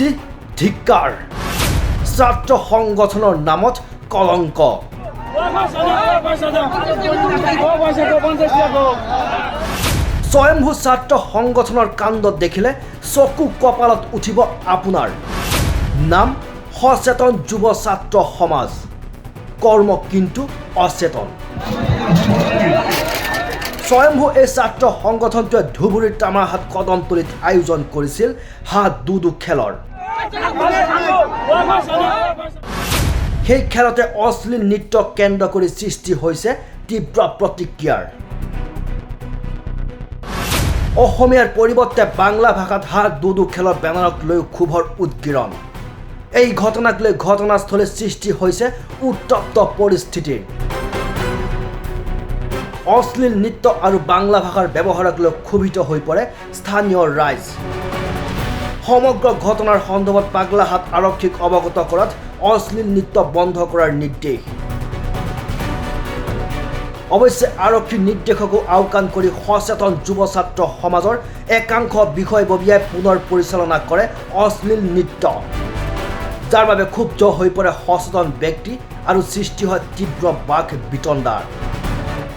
C ধিক্কাৰ ছাত্ৰ সংগঠনৰ নামত কলংক স্বয়ম্ভু ছাত্ৰ সংগঠনৰ কাণ্ড দেখিলে চকু কপালত উঠিব আপোনাৰ নাম সচেতন যুৱ ছাত্ৰ সমাজ কৰ্ম কিন্তু অচেতন স্বয়ম্ভু এই ছাত্ৰ সংগঠনটোৱে ধুবুৰীৰ তামাৰহাট কদমতলীত আয়োজন কৰিছিল হাত দুদু খেলৰ সেই খেলতে অশ্লীল নৃত্য কেন্দ্ৰ কৰি সৃষ্টি হৈছে তীব্ৰ প্ৰতিক্ৰিয়াৰ অসমীয়াৰ পৰিৱৰ্তে বাংলা ভাষাত হাত দুদু খেলৰ বেনাৰক লৈ ক্ষোভৰ উদ্গীৰণ এই ঘটনাক লৈ ঘটনাস্থলীত সৃষ্টি হৈছে উত্তপ্ত পৰিস্থিতিৰ অশ্লীল নৃত্য আৰু বাংলা ভাষাৰ ব্যৱহাৰক লৈ ক্ষোভিত হৈ পৰে স্থানীয় ৰাইজ সমগ্ৰ ঘটনাৰ সন্দৰ্ভত পাগলাহাট আৰক্ষীক অৱগত কৰাত অশ্লীল নৃত্য বন্ধ কৰাৰ নিৰ্দেশ অৱশ্যে আৰক্ষীৰ নিৰ্দেশকো আওকাণ কৰি সচেতন যুৱ ছাত্ৰ সমাজৰ একাংশ বিষয়ববীয়াই পুনৰ পৰিচালনা কৰে অশ্লীল নৃত্য যাৰ বাবে ক্ষুব্ধ হৈ পৰে সচেতন ব্যক্তি আৰু সৃষ্টি হয় তীব্ৰ বাক বিতণ্ডাৰ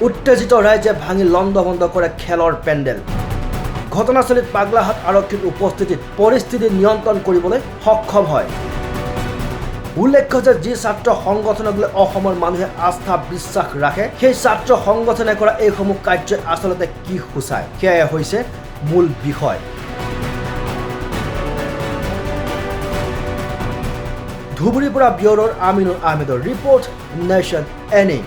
উত্তেজিত ৰাইজে ভাঙি লণ্ডভণ্ড কৰে খেলৰ পেণ্ডেল ঘটনাস্থলীত পাগলাহাট আৰক্ষীৰ উপস্থিতিত পৰিস্থিতি নিয়ন্ত্ৰণ কৰিবলৈ সক্ষম হয় উল্লেখ্য যে যি ছাত্ৰ সংগঠনক লৈ অসমৰ মানুহে আস্থা বিশ্বাস ৰাখে সেই ছাত্ৰ সংগঠনে কৰা এইসমূহ কাৰ্যই আচলতে কি সূচায় সেয়াই হৈছে মূল বিষয় ধুবুৰীৰ পৰা ব্যুৰোৰ আমিনুল আহমেদৰ ৰিপৰ্ট নেশ্যন এনি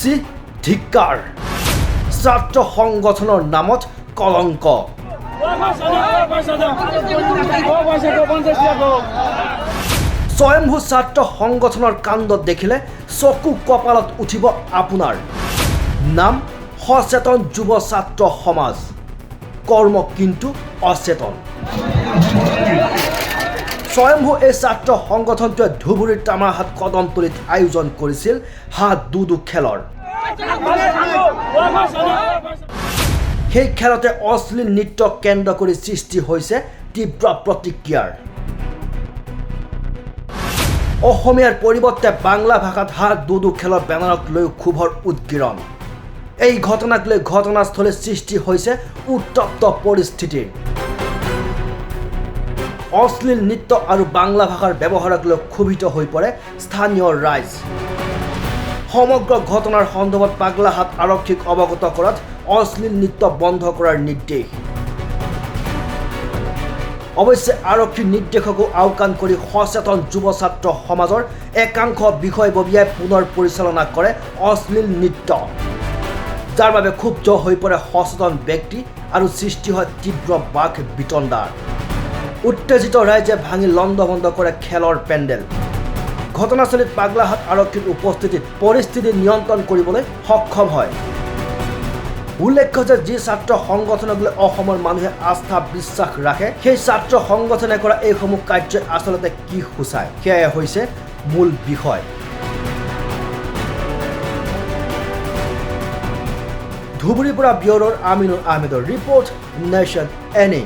চি ধিক্কাৰ ছাত্ৰ সংগঠনৰ নামত কলংক স্বয়ম্ভু ছাত্ৰ সংগঠনৰ কাণ্ড দেখিলে চকু কপালত উঠিব আপোনাৰ নাম সচেতন যুৱ ছাত্ৰ সমাজ কৰ্ম কিন্তু অচেতন স্বয়ম্ভু এই ছাত্ৰ সংগঠনটোৱে ধুবুৰীৰ তামাৰহাট কদমতলীত আয়োজন কৰিছিল হাত দুদু খেলৰ সেই খেলতে অশ্লীল নৃত্য কেন্দ্ৰ কৰি সৃষ্টি হৈছে তীব্ৰ প্ৰতিক্ৰিয়াৰ অসমীয়াৰ পৰিৱৰ্তে বাংলা ভাষাত হাত দুদু খেলৰ বেনাৰক লৈ ক্ষোভৰ উদ্গীৰণ এই ঘটনাক লৈ ঘটনাস্থলীত সৃষ্টি হৈছে উত্তপ্ত পৰিস্থিতিৰ অশ্লীল নৃত্য আৰু বাংলা ভাষাৰ ব্যৱহাৰক লৈ ক্ষোভিত হৈ পৰে স্থানীয় ৰাইজ সমগ্ৰ ঘটনাৰ সন্দৰ্ভত পাগলাহাট আৰক্ষীক অৱগত কৰাত অশ্লীল নৃত্য বন্ধ কৰাৰ নিৰ্দেশ অৱশ্যে আৰক্ষীৰ নিৰ্দেশকো আওকাণ কৰি সচেতন যুৱ ছাত্ৰ সমাজৰ একাংশ বিষয়ববীয়াই পুনৰ পৰিচালনা কৰে অশ্লীল নৃত্য যাৰ বাবে ক্ষুব্ধ হৈ পৰে সচেতন ব্যক্তি আৰু সৃষ্টি হয় তীব্ৰ বাক বিতণ্ডাৰ উত্তেজিত ৰাইজে ভাঙি লণ্ডভণ্ড কৰে খেলৰ পেণ্ডেল ঘটনাস্থলীত পাগলাহাট আৰক্ষীৰ উপস্থিতিত পৰিস্থিতি নিয়ন্ত্ৰণ কৰিবলৈ সক্ষম হয় উল্লেখ্য যে যি ছাত্ৰ সংগঠনক লৈ অসমৰ মানুহে আস্থা বিশ্বাস ৰাখে সেই ছাত্ৰ সংগঠনে কৰা এইসমূহ কাৰ্যই আচলতে কি সূচায় সেয়াই হৈছে মূল বিষয় ধুবুৰীৰ পৰা ব্যুৰোৰ আমিনুল আহমেদৰ ৰিপৰ্ট নেশ্যন এনি